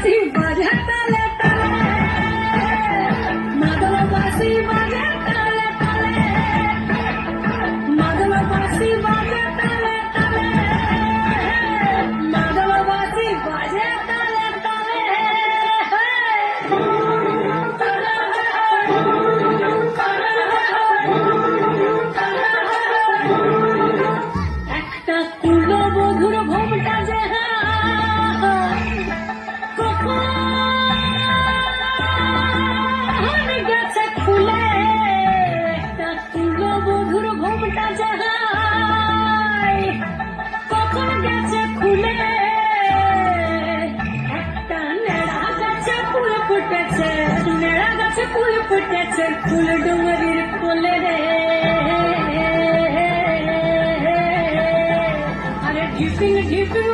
বাঁশি বাজে তালে তালে, মাদল বাঁশি বাজে তালে তালে, মাদল বাঁশি বাজে তালে তালে, মাদল বাঁশি বাজে তালে তালে। একটা কুলো বধুর ঘোমটা যে কখন গেছে খুলে, একটা কুলো বধুর ঘোমটা যে কখন গেছে খুলে, একটা নেড়া গাছে ফুল ফুটেছে, নেড়া গাছে ফুল ফুটেছে, ফুল ডুঙরির কোলে রে। আরে ঢিপিং ঢিপিং